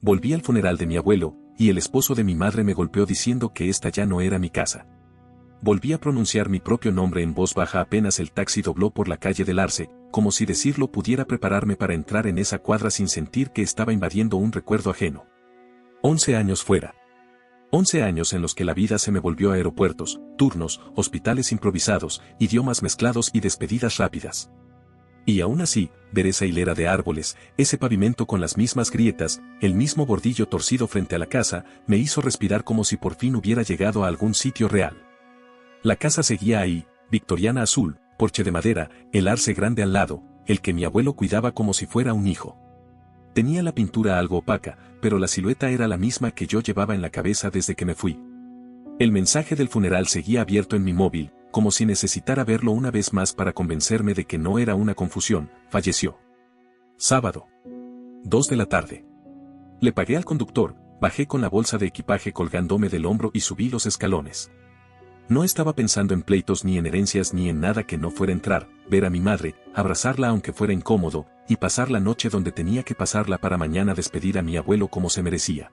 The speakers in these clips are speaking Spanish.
Volví al funeral de mi abuelo, y el esposo de mi madre me golpeó diciendo que esta ya no era mi casa. Volví a pronunciar mi propio nombre en voz baja apenas el taxi dobló por la calle del Arce, como si decirlo pudiera prepararme para entrar en esa cuadra sin sentir que estaba invadiendo un recuerdo ajeno. 11 años fuera. 11 años en los que la vida se me volvió aeropuertos, turnos, hospitales improvisados, idiomas mezclados y despedidas rápidas. Y aún así, ver esa hilera de árboles, ese pavimento con las mismas grietas, el mismo bordillo torcido frente a la casa, me hizo respirar como si por fin hubiera llegado a algún sitio real. La casa seguía ahí, victoriana azul, porche de madera, el arce grande al lado, el que mi abuelo cuidaba como si fuera un hijo. Tenía la pintura algo opaca, pero la silueta era la misma que yo llevaba en la cabeza desde que me fui. El mensaje del funeral seguía abierto en mi móvil, como si necesitara verlo una vez más para convencerme de que no era una confusión. Falleció. Sábado. 2 de la tarde. Le pagué al conductor, bajé con la bolsa de equipaje colgándome del hombro y subí los escalones. No estaba pensando en pleitos ni en herencias ni en nada que no fuera entrar, ver a mi madre, abrazarla aunque fuera incómodo, y pasar la noche donde tenía que pasarla para mañana despedir a mi abuelo como se merecía.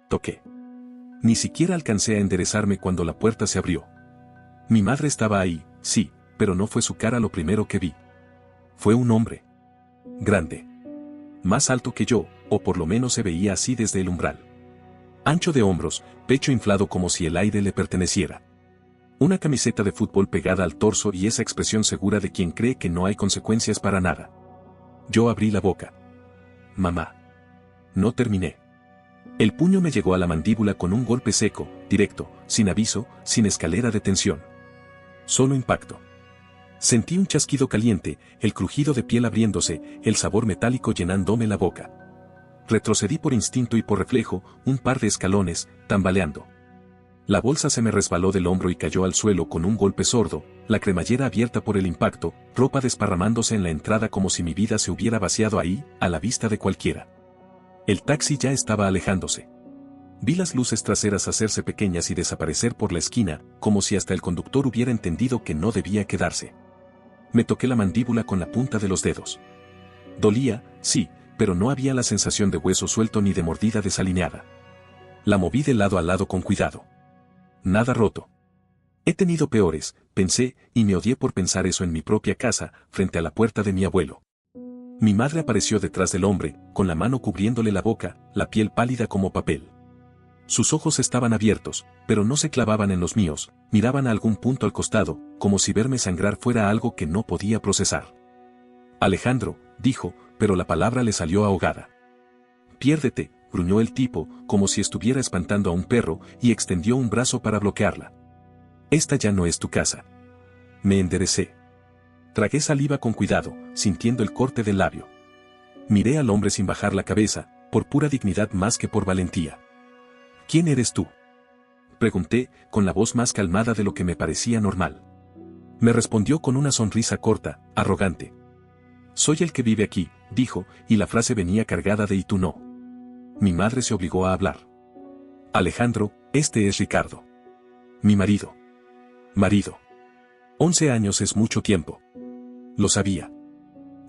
Toqué. Ni siquiera alcancé a enderezarme cuando la puerta se abrió. Mi madre estaba ahí, sí, pero no fue su cara lo primero que vi. Fue un hombre. Grande. Más alto que yo, o por lo menos se veía así desde el umbral. Ancho de hombros, pecho inflado como si el aire le perteneciera. Una camiseta de fútbol pegada al torso y esa expresión segura de quien cree que no hay consecuencias para nada. Yo abrí la boca. Mamá. No terminé. El puño me llegó a la mandíbula con un golpe seco, directo, sin aviso, sin escalera de tensión. Solo impacto. Sentí un chasquido caliente, el crujido de piel abriéndose, el sabor metálico llenándome la boca. Retrocedí por instinto y por reflejo, un par de escalones, tambaleando. La bolsa se me resbaló del hombro y cayó al suelo con un golpe sordo, la cremallera abierta por el impacto, ropa desparramándose en la entrada como si mi vida se hubiera vaciado ahí, a la vista de cualquiera. El taxi ya estaba alejándose. Vi las luces traseras hacerse pequeñas y desaparecer por la esquina, como si hasta el conductor hubiera entendido que no debía quedarse. Me toqué la mandíbula con la punta de los dedos. Dolía, sí, pero no había la sensación de hueso suelto ni de mordida desalineada. La moví de lado a lado con cuidado. Nada roto. He tenido peores, pensé, y me odié por pensar eso en mi propia casa, frente a la puerta de mi abuelo. Mi madre apareció detrás del hombre, con la mano cubriéndole la boca, la piel pálida como papel. Sus ojos estaban abiertos, pero no se clavaban en los míos, miraban a algún punto al costado, como si verme sangrar fuera algo que no podía procesar. Alejandro, dijo, pero la palabra le salió ahogada. Piérdete, gruñó el tipo, como si estuviera espantando a un perro, y extendió un brazo para bloquearla. Esta ya no es tu casa. Me enderecé. Tragué saliva con cuidado, sintiendo el corte del labio. Miré al hombre sin bajar la cabeza, por pura dignidad más que por valentía. ¿Quién eres tú?, pregunté, con la voz más calmada de lo que me parecía normal. Me respondió con una sonrisa corta, arrogante. Soy el que vive aquí, dijo, y la frase venía cargada de y tú no. Mi madre se obligó a hablar. Alejandro, este es Ricardo. Mi marido. Marido. 11 años es mucho tiempo. Lo sabía.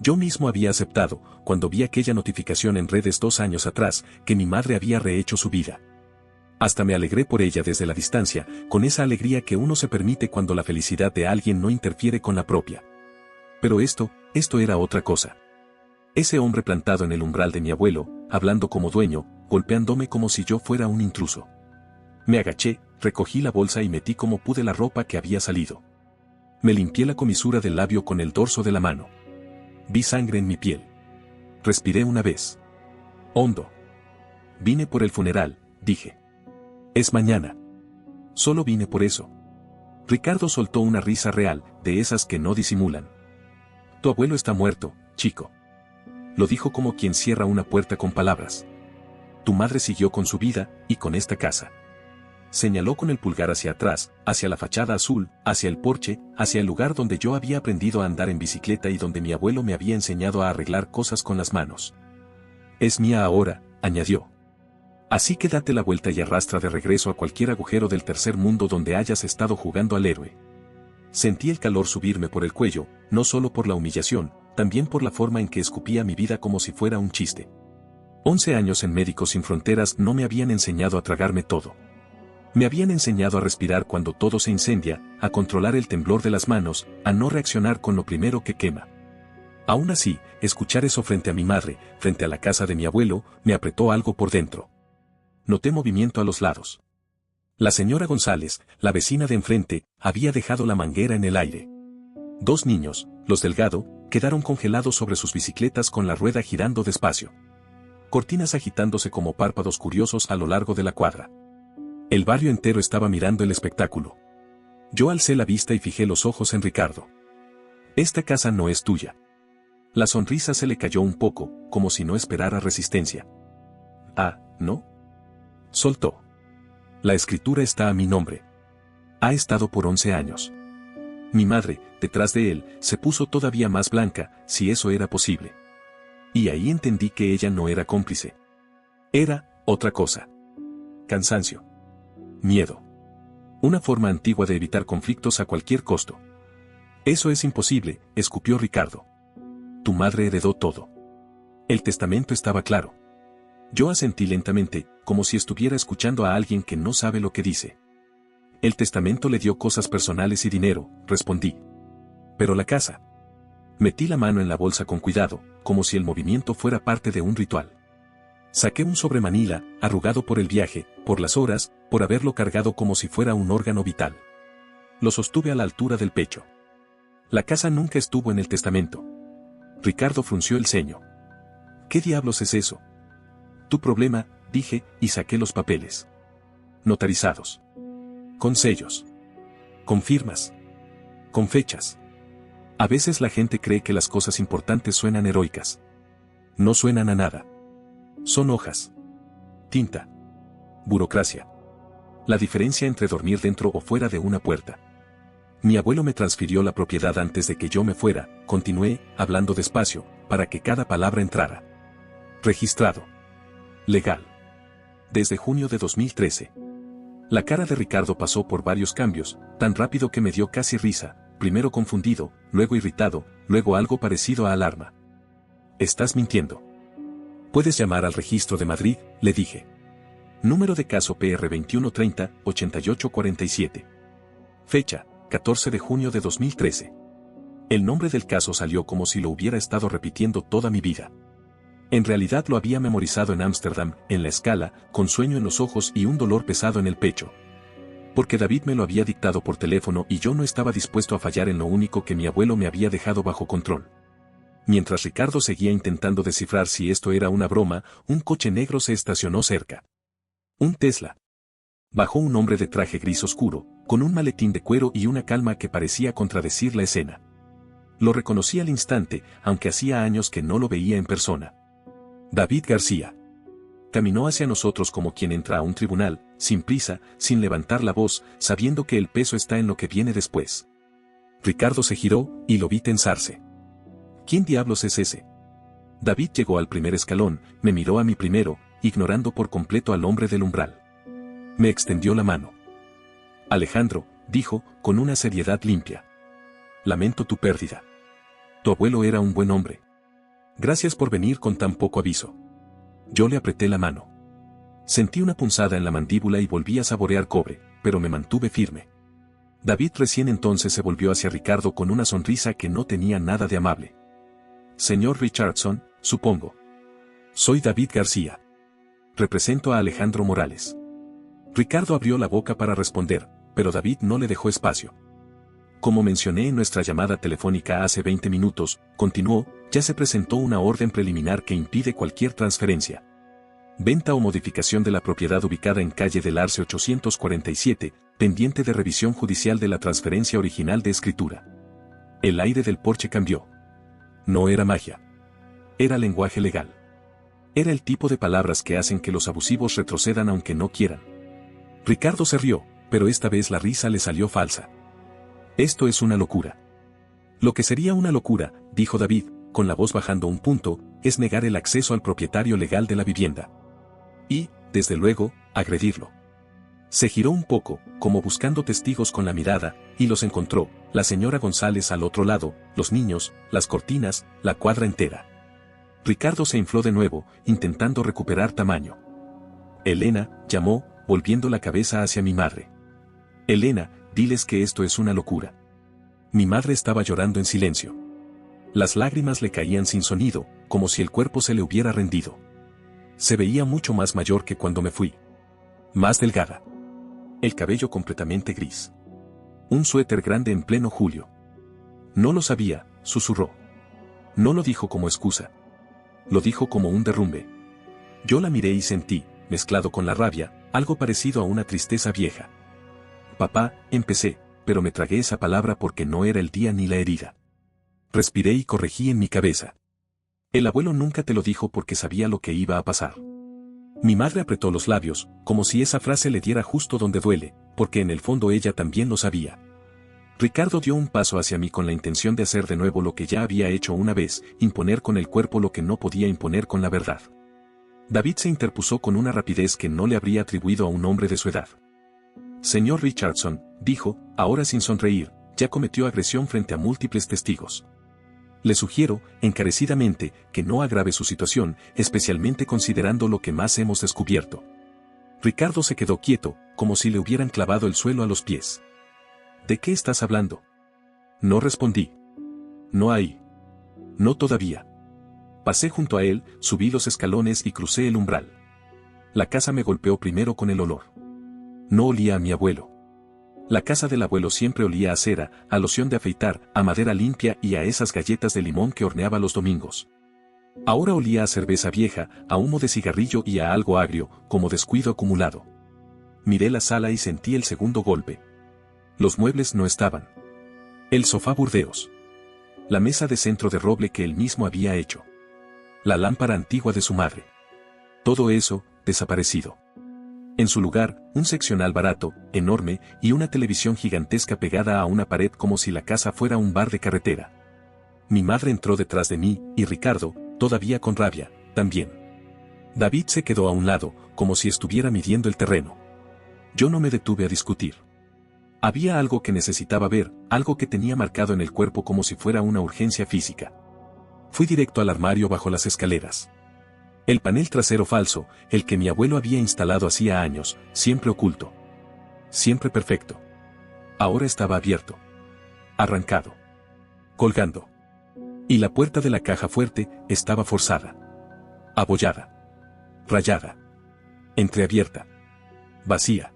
Yo mismo había aceptado, cuando vi aquella notificación en redes 2 años atrás, que mi madre había rehecho su vida. Hasta me alegré por ella desde la distancia, con esa alegría que uno se permite cuando la felicidad de alguien no interfiere con la propia. Pero esto era otra cosa. Ese hombre plantado en el umbral de mi abuelo, hablando como dueño, golpeándome como si yo fuera un intruso. Me agaché, recogí la bolsa y metí como pude la ropa que había salido. Me limpié la comisura del labio con el dorso de la mano. Vi sangre en mi piel. Respiré una vez. Hondo. Vine por el funeral, dije. Es mañana. Solo vine por eso. Ricardo soltó una risa real, de esas que no disimulan. Tu abuelo está muerto, chico. Lo dijo como quien cierra una puerta con palabras. Tu madre siguió con su vida, y con esta casa. Señaló con el pulgar hacia atrás, hacia la fachada azul, hacia el porche, hacia el lugar donde yo había aprendido a andar en bicicleta y donde mi abuelo me había enseñado a arreglar cosas con las manos. Es mía ahora, añadió. Así que date la vuelta y arrastra de regreso a cualquier agujero del tercer mundo donde hayas estado jugando al héroe. Sentí el calor subirme por el cuello, no solo por la humillación, también por la forma en que escupía mi vida como si fuera un chiste. 11 años en Médicos Sin Fronteras no me habían enseñado a tragarme todo. Me habían enseñado a respirar cuando todo se incendia, a controlar el temblor de las manos, a no reaccionar con lo primero que quema. Aún así, escuchar eso frente a mi madre, frente a la casa de mi abuelo, me apretó algo por dentro. Noté movimiento a los lados. La señora González, la vecina de enfrente, había dejado la manguera en el aire. 2 niños, los Delgado, quedaron congelados sobre sus bicicletas con la rueda girando despacio. Cortinas agitándose como párpados curiosos a lo largo de la cuadra. El barrio entero estaba mirando el espectáculo. Yo alcé la vista y fijé los ojos en Ricardo. Esta casa no es tuya. La sonrisa se le cayó un poco, como si no esperara resistencia. Ah, ¿no? Soltó. La escritura está a mi nombre. Ha estado por 11 años. Mi madre, detrás de él, se puso todavía más blanca, si eso era posible. Y ahí entendí que ella no era cómplice. Era otra cosa. Cansancio. Miedo. Una forma antigua de evitar conflictos a cualquier costo. Eso es imposible, escupió Ricardo. Tu madre heredó todo. El testamento estaba claro. Yo asentí lentamente, como si estuviera escuchando a alguien que no sabe lo que dice. El testamento le dio cosas personales y dinero, respondí. Pero la casa. Metí la mano en la bolsa con cuidado, como si el movimiento fuera parte de un ritual. Saqué un sobre manila, arrugado por el viaje, por las horas, por haberlo cargado como si fuera un órgano vital. Lo sostuve a la altura del pecho. La casa nunca estuvo en el testamento. Ricardo frunció el ceño. ¿Qué diablos es eso? Tu problema, dije, y saqué los papeles. Notarizados. Con sellos. Con firmas. Con fechas. A veces la gente cree que las cosas importantes suenan heroicas. No suenan a nada. Son hojas. Tinta. Burocracia. La diferencia entre dormir dentro o fuera de una puerta. Mi abuelo me transfirió la propiedad antes de que yo me fuera, continué, hablando despacio, para que cada palabra entrara. Registrado. Legal. Desde junio de 2013. La cara de Ricardo pasó por varios cambios, tan rápido que me dio casi risa, primero confundido, luego irritado, luego algo parecido a alarma. Estás mintiendo. Puedes llamar al registro de Madrid, le dije. Número de caso PR 2130-8847. Fecha, 14 de junio de 2013. El nombre del caso salió como si lo hubiera estado repitiendo toda mi vida. En realidad lo había memorizado en Ámsterdam, en la escala, con sueño en los ojos y un dolor pesado en el pecho. Porque David me lo había dictado por teléfono y yo no estaba dispuesto a fallar en lo único que mi abuelo me había dejado bajo control. Mientras Ricardo seguía intentando descifrar si esto era una broma, un coche negro se estacionó cerca. Un Tesla. Bajó un hombre de traje gris oscuro, con un maletín de cuero y una calma que parecía contradecir la escena. Lo reconocí al instante, aunque hacía años que no lo veía en persona. David García. Caminó hacia nosotros como quien entra a un tribunal, sin prisa, sin levantar la voz, sabiendo que el peso está en lo que viene después. Ricardo se giró, y lo vi tensarse. ¿Quién diablos es ese? David llegó al primer escalón, me miró a mí primero, ignorando por completo al hombre del umbral. Me extendió la mano. Alejandro, dijo, con una seriedad limpia. Lamento tu pérdida. Tu abuelo era un buen hombre. Gracias por venir con tan poco aviso. Yo le apreté la mano. Sentí una punzada en la mandíbula y volví a saborear cobre, pero me mantuve firme. David recién entonces se volvió hacia Ricardo con una sonrisa que no tenía nada de amable. Señor Richardson, supongo. Soy David García. Represento a Alejandro Morales. Ricardo abrió la boca para responder, pero David no le dejó espacio. Como mencioné en nuestra llamada telefónica hace 20 minutos, continuó, ya se presentó una orden preliminar que impide cualquier transferencia. Venta o modificación de la propiedad ubicada en calle del Arce 847, pendiente de revisión judicial de la transferencia original de escritura. El aire del porche cambió. No era magia. Era lenguaje legal. Era el tipo de palabras que hacen que los abusivos retrocedan aunque no quieran. Ricardo se rió, pero esta vez la risa le salió falsa. Esto es una locura. Lo que sería una locura, dijo David, con la voz bajando un punto, es negar el acceso al propietario legal de la vivienda. Y, desde luego, agredirlo. Se giró un poco, como buscando testigos con la mirada, y los encontró, la señora González al otro lado, los niños, las cortinas, la cuadra entera. Ricardo se infló de nuevo, intentando recuperar tamaño. Elena, llamó, volviendo la cabeza hacia mi madre. Elena, diles que esto es una locura. Mi madre estaba llorando en silencio. Las lágrimas le caían sin sonido, como si el cuerpo se le hubiera rendido. Se veía mucho más mayor que cuando me fui. Más delgada. El cabello completamente gris. Un suéter grande en pleno julio. No lo sabía, susurró. No lo dijo como excusa. Lo dijo como un derrumbe. Yo la miré y sentí, mezclado con la rabia, algo parecido a una tristeza vieja. Papá, empecé, pero me tragué esa palabra porque no era el día ni la herida. Respiré y corregí en mi cabeza. El abuelo nunca te lo dijo porque sabía lo que iba a pasar. Mi madre apretó los labios, como si esa frase le diera justo donde duele, porque en el fondo ella también lo sabía. Ricardo dio un paso hacia mí con la intención de hacer de nuevo lo que ya había hecho una vez, imponer con el cuerpo lo que no podía imponer con la verdad. David se interpuso con una rapidez que no le habría atribuido a un hombre de su edad. Señor Richardson, dijo, ahora sin sonreír, ya cometió agresión frente a múltiples testigos. Le sugiero, encarecidamente, que no agrave su situación, especialmente considerando lo que más hemos descubierto. Ricardo se quedó quieto, como si le hubieran clavado el suelo a los pies. ¿De qué estás hablando? No respondí. No ahí. No todavía. Pasé junto a él, subí los escalones y crucé el umbral. La casa me golpeó primero con el olor. No olía a mi abuelo. La casa del abuelo siempre olía a cera, a loción de afeitar, a madera limpia y a esas galletas de limón que horneaba los domingos. Ahora olía a cerveza vieja, a humo de cigarrillo y a algo agrio, como descuido acumulado. Miré la sala y sentí el segundo golpe. Los muebles no estaban. El sofá burdeos. La mesa de centro de roble que él mismo había hecho. La lámpara antigua de su madre. Todo eso, desaparecido. En su lugar, un seccional barato, enorme, y una televisión gigantesca pegada a una pared como si la casa fuera un bar de carretera. Mi madre entró detrás de mí, y Ricardo, todavía con rabia, también. David se quedó a un lado, como si estuviera midiendo el terreno. Yo no me detuve a discutir. Había algo que necesitaba ver, algo que tenía marcado en el cuerpo como si fuera una urgencia física. Fui directo al armario bajo las escaleras. El panel trasero falso, el que mi abuelo había instalado hacía años, siempre oculto. Siempre perfecto. Ahora estaba abierto. Arrancado. Colgando. Y la puerta de la caja fuerte estaba forzada. Abollada. Rayada. Entreabierta. Vacía.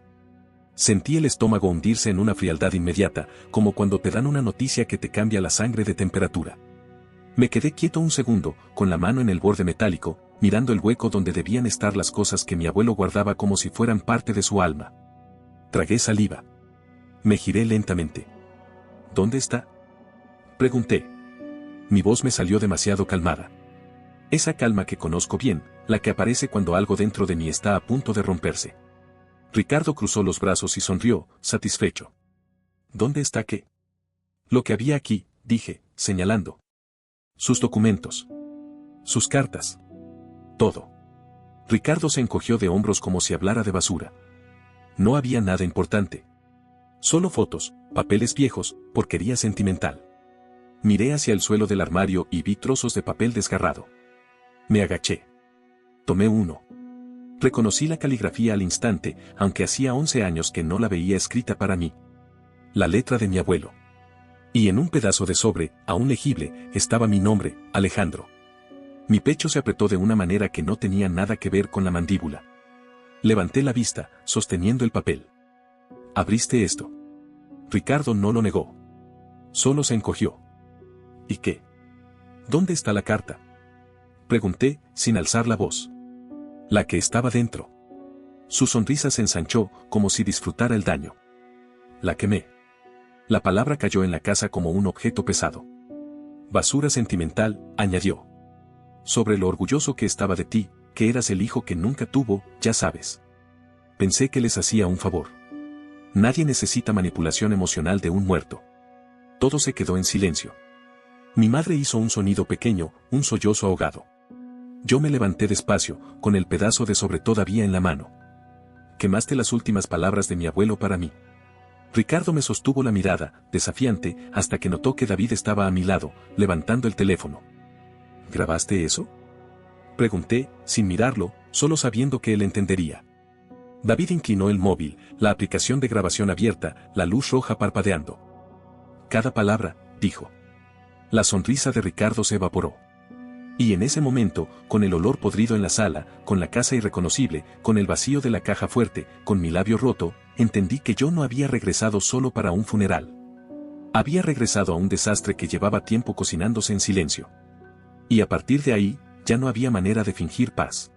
Sentí el estómago hundirse en una frialdad inmediata, como cuando te dan una noticia que te cambia la sangre de temperatura. Me quedé quieto un segundo, con la mano en el borde metálico, mirando el hueco donde debían estar las cosas que mi abuelo guardaba como si fueran parte de su alma. Tragué saliva. Me giré lentamente. ¿Dónde está? Pregunté. Mi voz me salió demasiado calmada. Esa calma que conozco bien, la que aparece cuando algo dentro de mí está a punto de romperse. Ricardo cruzó los brazos y sonrió, satisfecho. ¿Dónde está qué? Lo que había aquí, dije, señalando. Sus documentos. Sus cartas. Todo. Ricardo se encogió de hombros como si hablara de basura. No había nada importante. Solo fotos, papeles viejos, porquería sentimental. Miré hacia el suelo del armario y vi trozos de papel desgarrado. Me agaché. Tomé uno. Reconocí la caligrafía al instante, aunque hacía 11 años que no la veía escrita para mí. La letra de mi abuelo. Y en un pedazo de sobre, aún legible, estaba mi nombre, Alejandro. Mi pecho se apretó de una manera que no tenía nada que ver con la mandíbula. Levanté la vista, sosteniendo el papel. ¿Abriste esto? Ricardo no lo negó. Solo se encogió. ¿Y qué? ¿Dónde está la carta? Pregunté, sin alzar la voz. La que estaba dentro. Su sonrisa se ensanchó, como si disfrutara el daño. La quemé. La palabra cayó en la casa como un objeto pesado. Basura sentimental, añadió. Sobre lo orgulloso que estaba de ti, que eras el hijo que nunca tuvo, ya sabes. Pensé que les hacía un favor. Nadie necesita manipulación emocional de un muerto. Todo se quedó en silencio. Mi madre hizo un sonido pequeño, un sollozo ahogado. Yo me levanté despacio, con el pedazo de sobre todavía en la mano. Quemaste las últimas palabras de mi abuelo para mí. Ricardo me sostuvo la mirada, desafiante, hasta que notó que David estaba a mi lado, levantando el teléfono. ¿Grabaste eso? Pregunté, sin mirarlo, solo sabiendo que él entendería. David inclinó el móvil, la aplicación de grabación abierta, la luz roja parpadeando. Cada palabra, dijo. La sonrisa de Ricardo se evaporó. Y en ese momento, con el olor podrido en la sala, con la casa irreconocible, con el vacío de la caja fuerte, con mi labio roto, entendí que yo no había regresado solo para un funeral. Había regresado a un desastre que llevaba tiempo cocinándose en silencio. Y a partir de ahí, ya no había manera de fingir paz.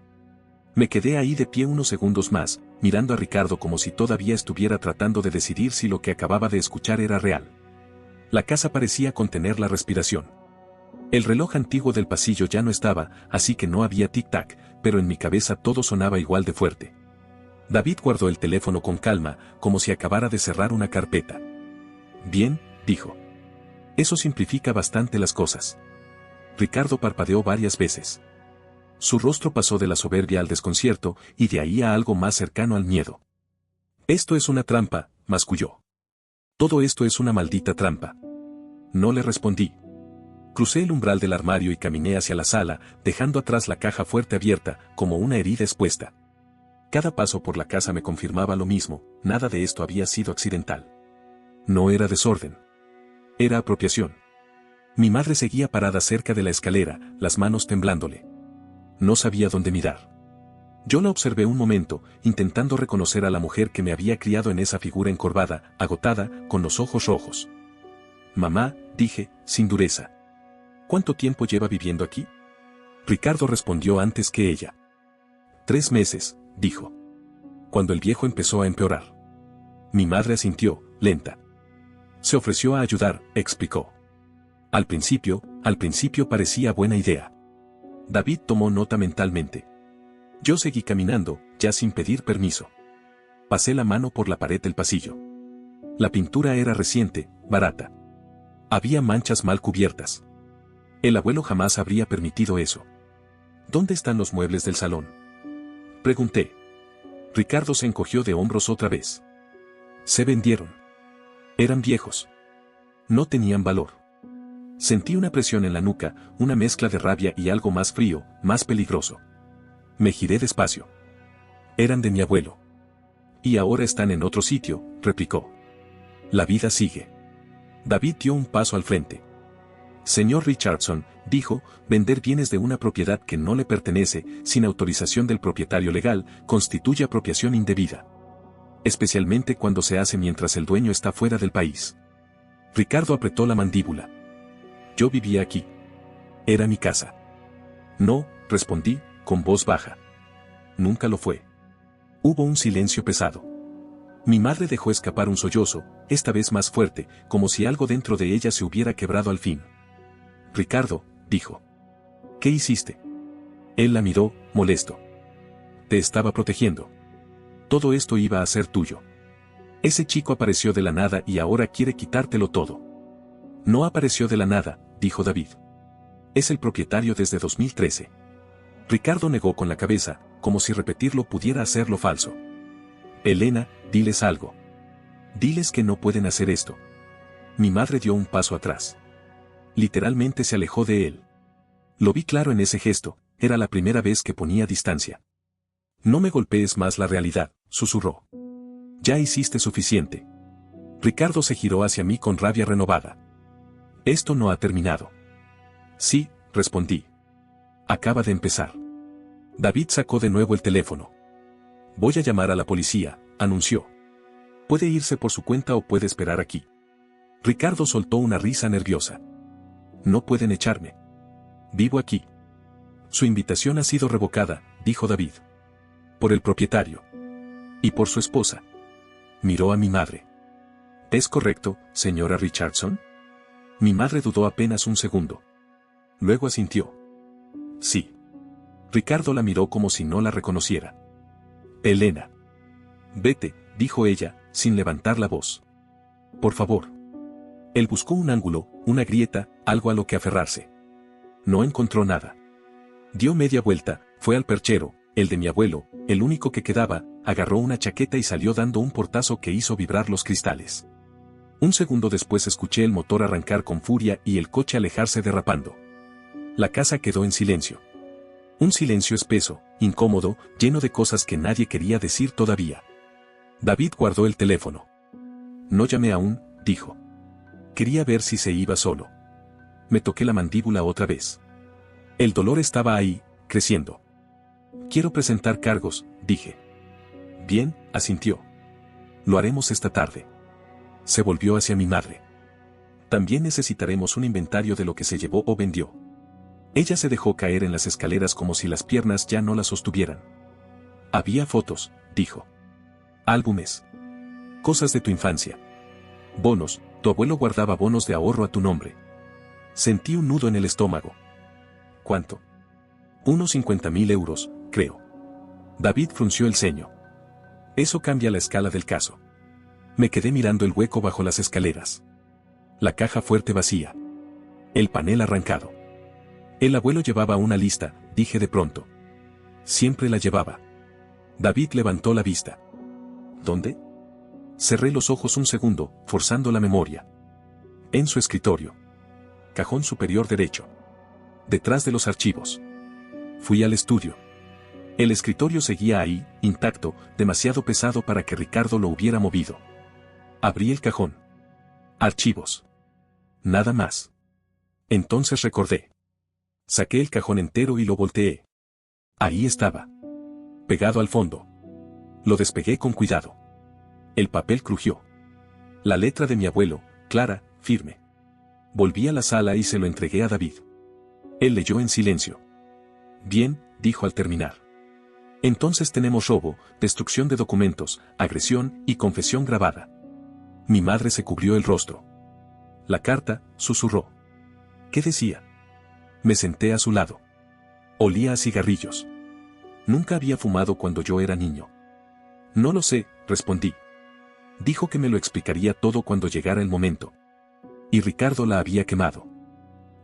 Me quedé ahí de pie unos segundos más, mirando a Ricardo como si todavía estuviera tratando de decidir si lo que acababa de escuchar era real. La casa parecía contener la respiración. El reloj antiguo del pasillo ya no estaba, así que no había tic-tac, pero en mi cabeza todo sonaba igual de fuerte. David guardó el teléfono con calma, como si acabara de cerrar una carpeta. Bien, dijo. Eso simplifica bastante las cosas. Ricardo parpadeó varias veces. Su rostro pasó de la soberbia al desconcierto, y de ahí a algo más cercano al miedo. Esto es una trampa, masculló. Todo esto es una maldita trampa. No le respondí. Crucé el umbral del armario y caminé hacia la sala, dejando atrás la caja fuerte abierta, como una herida expuesta. Cada paso por la casa me confirmaba lo mismo, nada de esto había sido accidental. No era desorden. Era apropiación. Mi madre seguía parada cerca de la escalera, las manos temblándole. No sabía dónde mirar. Yo la observé un momento, intentando reconocer a la mujer que me había criado en esa figura encorvada, agotada, con los ojos rojos. Mamá, dije, sin dureza. ¿Cuánto tiempo lleva viviendo aquí? Ricardo respondió antes que ella. 3 meses, dijo. Cuando el viejo empezó a empeorar. Mi madre asintió, lenta. Se ofreció a ayudar, explicó. Al principio parecía buena idea. David tomó nota mentalmente. Yo seguí caminando, ya sin pedir permiso. Pasé la mano por la pared del pasillo. La pintura era reciente, barata. Había manchas mal cubiertas. El abuelo jamás habría permitido eso. ¿Dónde están los muebles del salón? Pregunté. Ricardo se encogió de hombros otra vez. Se vendieron. Eran viejos. No tenían valor. Sentí una presión en la nuca, una mezcla de rabia y algo más frío, más peligroso. Me giré despacio. Eran de mi abuelo. Y ahora están en otro sitio, replicó. La vida sigue. David dio un paso al frente. Señor Richardson, dijo, vender bienes de una propiedad que no le pertenece, sin autorización del propietario legal, constituye apropiación indebida. Especialmente cuando se hace mientras el dueño está fuera del país. Ricardo apretó la mandíbula. Yo vivía aquí. Era mi casa. No, respondí, con voz baja. Nunca lo fue. Hubo un silencio pesado. Mi madre dejó escapar un sollozo, esta vez más fuerte, como si algo dentro de ella se hubiera quebrado al fin. Ricardo, dijo. ¿Qué hiciste? Él la miró, molesto. Te estaba protegiendo. Todo esto iba a ser tuyo. Ese chico apareció de la nada y ahora quiere quitártelo todo. No apareció de la nada, dijo David. Es el propietario desde 2013. Ricardo negó con la cabeza, como si repetirlo pudiera hacerlo falso. Elena, diles algo. Diles que no pueden hacer esto. Mi madre dio un paso atrás. Literalmente se alejó de él. Lo vi claro en ese gesto, era la primera vez que ponía distancia. No me golpees más la realidad, susurró. Ya hiciste suficiente. Ricardo se giró hacia mí con rabia renovada. Esto no ha terminado. Sí, respondí. Acaba de empezar. David sacó de nuevo el teléfono. Voy a llamar a la policía, anunció. Puede irse por su cuenta o puede esperar aquí. Ricardo soltó una risa nerviosa. No pueden echarme. Vivo aquí. Su invitación ha sido revocada, dijo David. Por el propietario. Y por su esposa. Miró a mi madre. ¿Es correcto, señora Richardson? Mi madre dudó apenas un segundo. Luego asintió. Sí. Ricardo la miró como si no la reconociera. Elena. Vete, dijo ella, sin levantar la voz. Por favor. Él buscó un ángulo, una grieta, algo a lo que aferrarse. No encontró nada. Dio media vuelta, fue al perchero, el de mi abuelo, el único que quedaba, agarró una chaqueta y salió dando un portazo que hizo vibrar los cristales. Un segundo después escuché el motor arrancar con furia y el coche alejarse derrapando. La casa quedó en silencio. Un silencio espeso, incómodo, lleno de cosas que nadie quería decir todavía. David guardó el teléfono. No llamé aún, dijo. Quería ver si se iba solo. Me toqué la mandíbula otra vez. El dolor estaba ahí, creciendo. Quiero presentar cargos, dije. Bien, asintió. Lo haremos esta tarde. Se volvió hacia mi madre. También necesitaremos un inventario de lo que se llevó o vendió. Ella se dejó caer en las escaleras como si las piernas ya no la sostuvieran. Había fotos, dijo. Álbumes. Cosas de tu infancia. Bonos, tu abuelo guardaba bonos de ahorro a tu nombre. Sentí un nudo en el estómago. ¿Cuánto? Unos 50.000 euros, creo. David frunció el ceño. Eso cambia la escala del caso. Me quedé mirando el hueco bajo las escaleras. La caja fuerte vacía. El panel arrancado. El abuelo llevaba una lista, dije de pronto. Siempre la llevaba. David levantó la vista. ¿Dónde? Cerré los ojos un segundo, forzando la memoria. En su escritorio. Cajón superior derecho. Detrás de los archivos. Fui al estudio. El escritorio seguía ahí, intacto, demasiado pesado para que Ricardo lo hubiera movido. Abrí el cajón. Archivos. Nada más. Entonces recordé. Saqué el cajón entero y lo volteé. Ahí estaba. Pegado al fondo. Lo despegué con cuidado. El papel crujió. La letra de mi abuelo, clara, firme. Volví a la sala y se lo entregué a David. Él leyó en silencio. Bien, dijo al terminar. Entonces tenemos robo, destrucción de documentos, agresión y confesión grabada. Mi madre se cubrió el rostro. La carta, susurró. ¿Qué decía? Me senté a su lado. Olía a cigarrillos. Nunca había fumado cuando yo era niño. No lo sé, respondí. Dijo que me lo explicaría todo cuando llegara el momento. Y Ricardo la había quemado.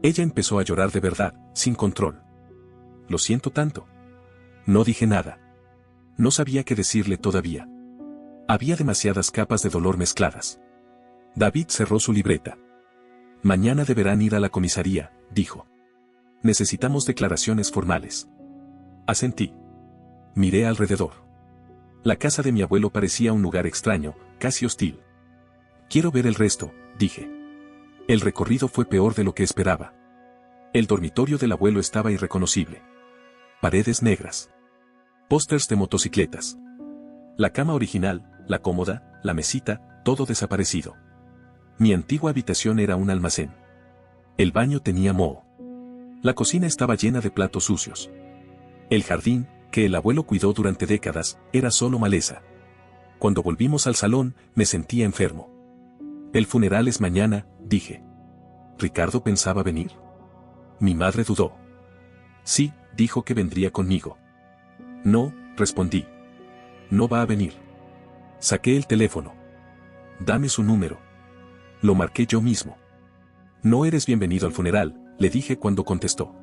Ella empezó a llorar de verdad, sin control. Lo siento tanto. No dije nada. No sabía qué decirle todavía. Había demasiadas capas de dolor mezcladas. David cerró su libreta. Mañana deberán ir a la comisaría, dijo. Necesitamos declaraciones formales. Asentí. Miré alrededor. La casa de mi abuelo parecía un lugar extraño, casi hostil. Quiero ver el resto, dije. El recorrido fue peor de lo que esperaba. El dormitorio del abuelo estaba irreconocible. Paredes negras. Pósters de motocicletas. La cama original, la cómoda, la mesita, todo desaparecido. Mi antigua habitación era un almacén. El baño tenía moho. La cocina estaba llena de platos sucios. El jardín, que el abuelo cuidó durante décadas, era solo maleza. Cuando volvimos al salón, me sentía enfermo. El funeral es mañana, dije. ¿Ricardo pensaba venir? Mi madre dudó. Sí, dijo que vendría conmigo. No, respondí. No va a venir. Saqué el teléfono. Dame su número. Lo marqué yo mismo. No eres bienvenido al funeral, le dije cuando contestó.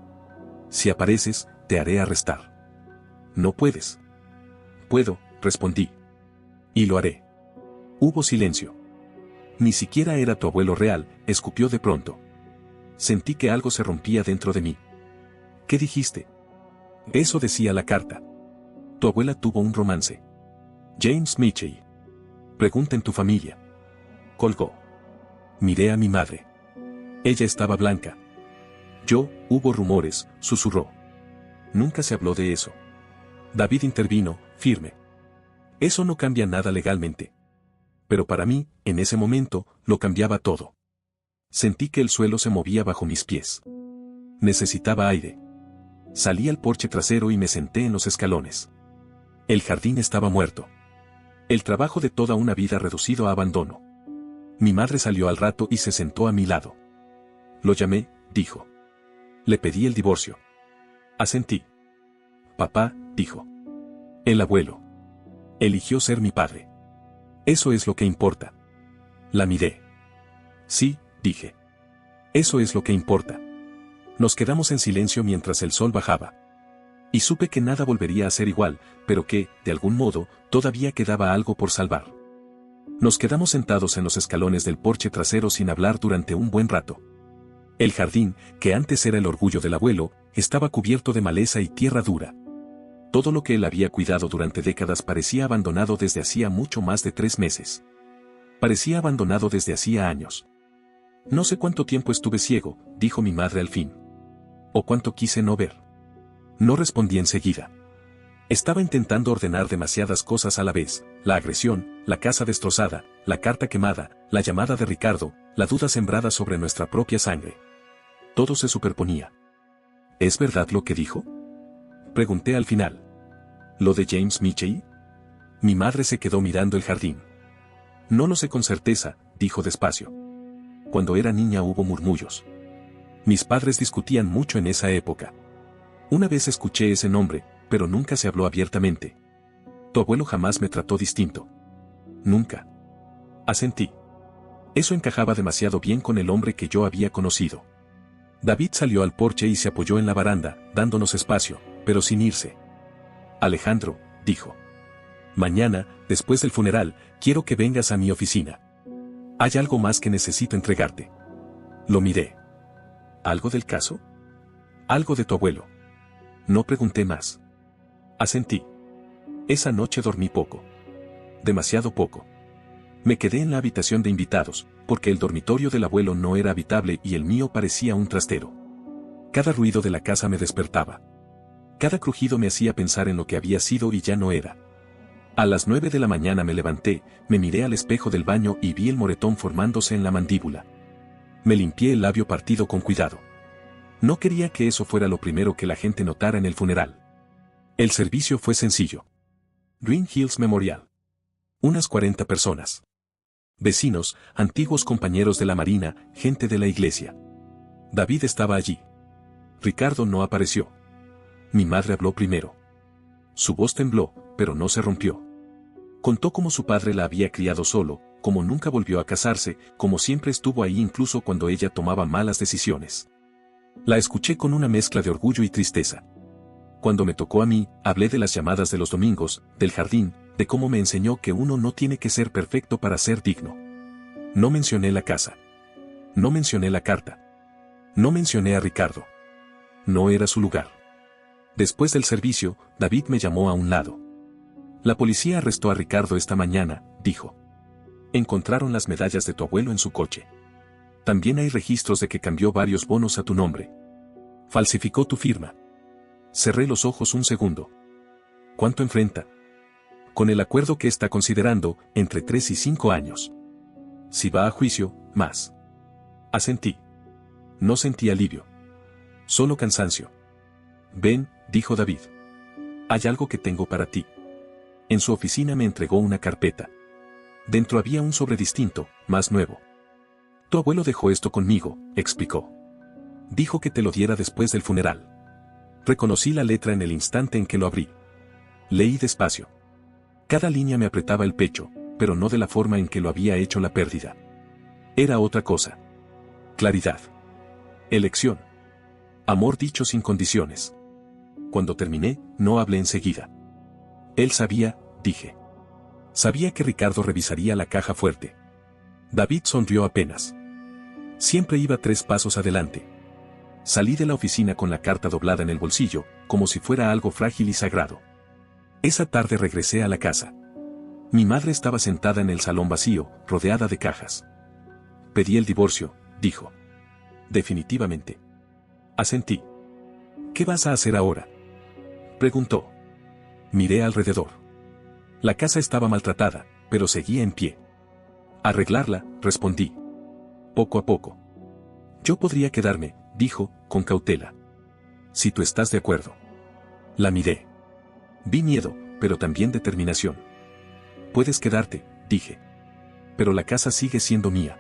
Si apareces, te haré arrestar. No puedes. Puedo, respondí. Y lo haré. Hubo silencio. Ni siquiera era tu abuelo real, escupió de pronto. Sentí que algo se rompía dentro de mí. ¿Qué dijiste? Eso decía la carta. Tu abuela tuvo un romance. James Mitchell. Pregunta en tu familia. Colgó. Miré a mi madre. Ella estaba blanca. Hubo rumores, susurró. Nunca se habló de eso. David intervino, firme. Eso no cambia nada legalmente. Pero para mí, en ese momento, lo cambiaba todo. Sentí que el suelo se movía bajo mis pies. Necesitaba aire. Salí al porche trasero y me senté en los escalones. El jardín estaba muerto. El trabajo de toda una vida reducido a abandono. Mi madre salió al rato y se sentó a mi lado. Lo llamé, dijo. Le pedí el divorcio. Asentí. Papá, dijo. El abuelo. Eligió ser mi padre. Eso es lo que importa. La miré. Sí, dije. Eso es lo que importa. Nos quedamos en silencio mientras el sol bajaba. Y supe que nada volvería a ser igual, pero que, de algún modo, todavía quedaba algo por salvar. Nos quedamos sentados en los escalones del porche trasero sin hablar durante un buen rato. El jardín, que antes era el orgullo del abuelo, Estaba cubierto de maleza y tierra dura. Todo lo que él había cuidado durante décadas parecía abandonado desde hacía mucho más de 3 meses. Parecía abandonado desde hacía años. No sé cuánto tiempo estuve ciego, dijo mi madre al fin. O cuánto quise no ver. No respondí enseguida. Estaba intentando ordenar demasiadas cosas a la vez: la agresión, la casa destrozada, la carta quemada, la llamada de Ricardo, la duda sembrada sobre nuestra propia sangre. Todo se superponía. ¿Es verdad lo que dijo?, pregunté al final. ¿Lo de James Mitchell? Mi madre se quedó mirando el jardín. No lo sé con certeza, dijo despacio. Cuando era niña hubo murmullos. Mis padres discutían mucho en esa época. Una vez escuché ese nombre, pero nunca se habló abiertamente. Tu abuelo jamás me trató distinto. Nunca. Asentí. Eso encajaba demasiado bien con el hombre que yo había conocido. David salió al porche y se apoyó en la baranda, dándonos espacio, pero sin irse. Alejandro, dijo. Mañana, después del funeral, quiero que vengas a mi oficina. Hay algo más que necesito entregarte. Lo miré. ¿Algo del caso? Algo de tu abuelo. No pregunté más. Asentí. Esa noche dormí poco. Demasiado poco. Me quedé en la habitación de invitados, porque el dormitorio del abuelo no era habitable y el mío parecía un trastero. Cada ruido de la casa me despertaba. Cada crujido me hacía pensar en lo que había sido y ya no era. A las 9 de la mañana me levanté, me miré al espejo del baño y vi el moretón formándose en la mandíbula. Me limpié el labio partido con cuidado. No quería que eso fuera lo primero que la gente notara en el funeral. El servicio fue sencillo. Green Hills Memorial. Unas 40 personas. Vecinos, antiguos compañeros de la marina, gente de la iglesia. David estaba allí. Ricardo no apareció. Mi madre habló primero. Su voz tembló, pero no se rompió. Contó cómo su padre la había criado solo, cómo nunca volvió a casarse, cómo siempre estuvo ahí incluso cuando ella tomaba malas decisiones. La escuché con una mezcla de orgullo y tristeza. Cuando me tocó a mí, hablé de las llamadas de los domingos, del jardín, de cómo me enseñó que uno no tiene que ser perfecto para ser digno. No mencioné la casa. No mencioné la carta. No mencioné a Ricardo. No era su lugar. Después del servicio, David me llamó a un lado. La policía arrestó a Ricardo esta mañana, dijo. Encontraron las medallas de tu abuelo en su coche. También hay registros de que cambió varios bonos a tu nombre. Falsificó tu firma. Cerré los ojos un segundo. ¿Cuánto enfrenta? Con el acuerdo que está considerando, entre 3 y 5 años. Si va a juicio, más. Asentí. No sentí alivio. Solo cansancio. Ven, dijo David. Hay algo que tengo para ti. En su oficina me entregó una carpeta. Dentro había un sobre distinto, más nuevo. Tu abuelo dejó esto conmigo, explicó. Dijo que te lo diera después del funeral. Reconocí la letra en el instante en que lo abrí. Leí despacio. Cada línea me apretaba el pecho, pero no de la forma en que lo había hecho la pérdida. Era otra cosa. Claridad. Elección. Amor dicho sin condiciones. Cuando terminé, no hablé enseguida. Él sabía, dije. Sabía que Ricardo revisaría la caja fuerte. David sonrió apenas. Siempre iba 3 pasos adelante. Salí de la oficina con la carta doblada en el bolsillo, como si fuera algo frágil y sagrado. Esa tarde regresé a la casa. Mi madre estaba sentada en el salón vacío, rodeada de cajas. Pedí el divorcio, dijo. Definitivamente. Asentí. ¿Qué vas a hacer ahora?, preguntó. Miré alrededor. La casa estaba maltratada, pero seguía en pie. Arreglarla, respondí. Poco a poco. Yo podría quedarme, dijo, con cautela. Si tú estás de acuerdo. La miré. Vi miedo, pero también determinación. Puedes quedarte, dije. Pero la casa sigue siendo mía.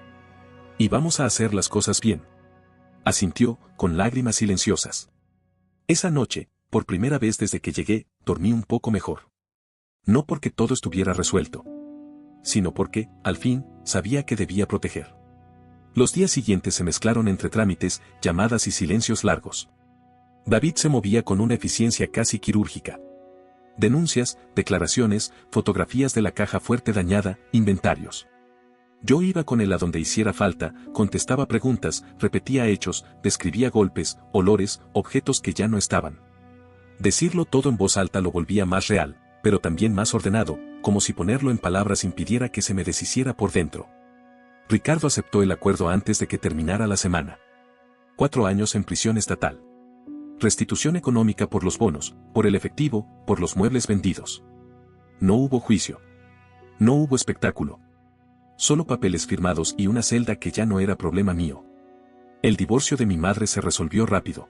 Y vamos a hacer las cosas bien. Asintió, con lágrimas silenciosas. Esa noche, por primera vez desde que llegué, dormí un poco mejor. No porque todo estuviera resuelto, sino porque, al fin, sabía que debía proteger. Los días siguientes se mezclaron entre trámites, llamadas y silencios largos. David se movía con una eficiencia casi quirúrgica. Denuncias, declaraciones, fotografías de la caja fuerte dañada, inventarios. Yo iba con él a donde hiciera falta, contestaba preguntas, repetía hechos, describía golpes, olores, objetos que ya no estaban. Decirlo todo en voz alta lo volvía más real, pero también más ordenado, como si ponerlo en palabras impidiera que se me deshiciera por dentro. Ricardo aceptó el acuerdo antes de que terminara la semana. 4 años en prisión estatal. Restitución económica por los bonos, por el efectivo, por los muebles vendidos. No hubo juicio. No hubo espectáculo. Solo papeles firmados y una celda que ya no era problema mío. El divorcio de mi madre se resolvió rápido.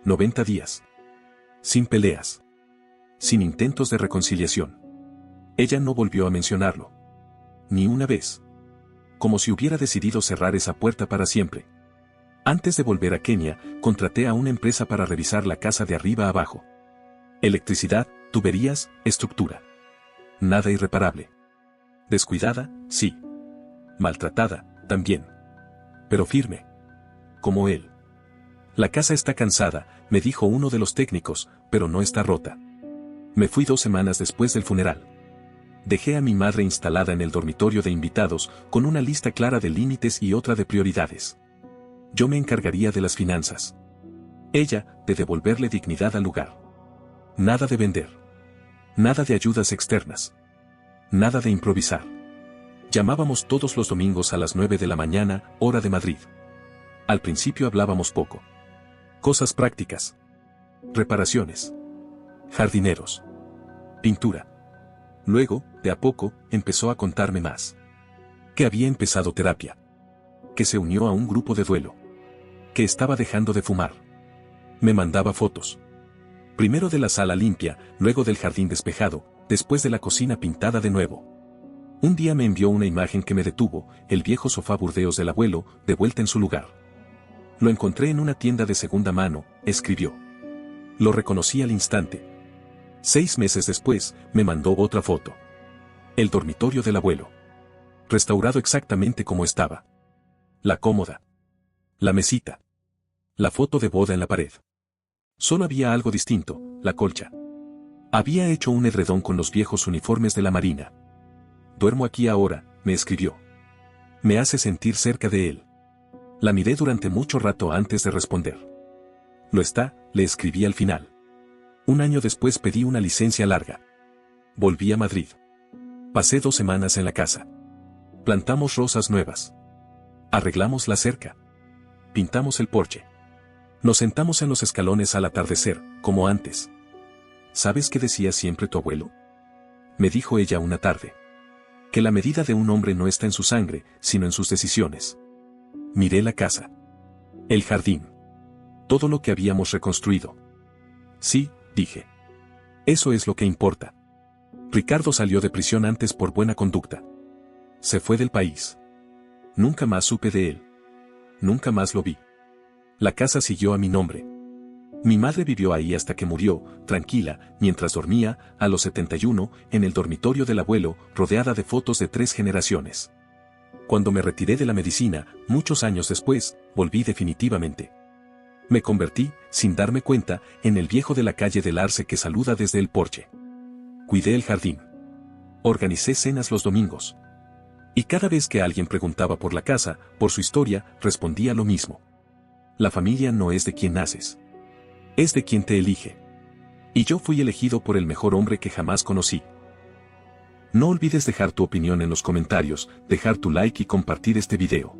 90 días. Sin peleas. Sin intentos de reconciliación. Ella no volvió a mencionarlo. Ni una vez. Como si hubiera decidido cerrar esa puerta para siempre. Antes de volver a Kenia, contraté a una empresa para revisar la casa de arriba a abajo. Electricidad, tuberías, estructura. Nada irreparable. Descuidada, sí. Maltratada, también. Pero firme. Como él. La casa está cansada, me dijo uno de los técnicos, pero no está rota. Me fui 2 semanas después del funeral. Dejé a mi madre instalada en el dormitorio de invitados, con una lista clara de límites y otra de prioridades. Yo me encargaría de las finanzas. Ella, de devolverle dignidad al lugar. Nada de vender. Nada de ayudas externas. Nada de improvisar. Llamábamos todos los domingos a las 9 de la mañana, hora de Madrid. Al principio hablábamos poco. Cosas prácticas. Reparaciones. Jardineros. Pintura. Luego, de a poco, empezó a contarme más. Que había empezado terapia. Que se unió a un grupo de duelo. Que estaba dejando de fumar. Me mandaba fotos. Primero de la sala limpia, luego del jardín despejado, después de la cocina pintada de nuevo. Un día me envió una imagen que me detuvo, el viejo sofá burdeos del abuelo, de vuelta en su lugar. Lo encontré en una tienda de segunda mano, escribió. Lo reconocí al instante. 6 meses después, me mandó otra foto. El dormitorio del abuelo. Restaurado exactamente como estaba. La cómoda. La mesita. La foto de boda en la pared. Solo había algo distinto, la colcha. Había hecho un edredón con los viejos uniformes de la Marina. Duermo aquí ahora, me escribió. Me hace sentir cerca de él. La miré durante mucho rato antes de responder. Lo está, le escribí al final. 1 año después pedí una licencia larga. Volví a Madrid. Pasé 2 semanas en la casa. Plantamos rosas nuevas. Arreglamos la cerca. Pintamos el porche. Nos sentamos en los escalones al atardecer, como antes. ¿Sabes qué decía siempre tu abuelo? Me dijo ella una tarde. Que la medida de un hombre no está en su sangre, sino en sus decisiones. Miré la casa. El jardín. Todo lo que habíamos reconstruido. Sí, dije. Eso es lo que importa. Ricardo salió de prisión antes por buena conducta. Se fue del país. Nunca más supe de él. Nunca más lo vi. La casa siguió a mi nombre. Mi madre vivió ahí hasta que murió, tranquila, mientras dormía, a los 71, en el dormitorio del abuelo, rodeada de fotos de 3 generaciones. Cuando me retiré de la medicina, muchos años después, volví definitivamente. Me convertí, sin darme cuenta, en el viejo de la calle del Arce que saluda desde el porche. Cuidé el jardín. Organicé cenas los domingos. Y cada vez que alguien preguntaba por la casa, por su historia, respondía lo mismo. La familia no es de quien naces. Es de quien te elige. Y yo fui elegido por el mejor hombre que jamás conocí. No olvides dejar tu opinión en los comentarios, dejar tu like y compartir este video.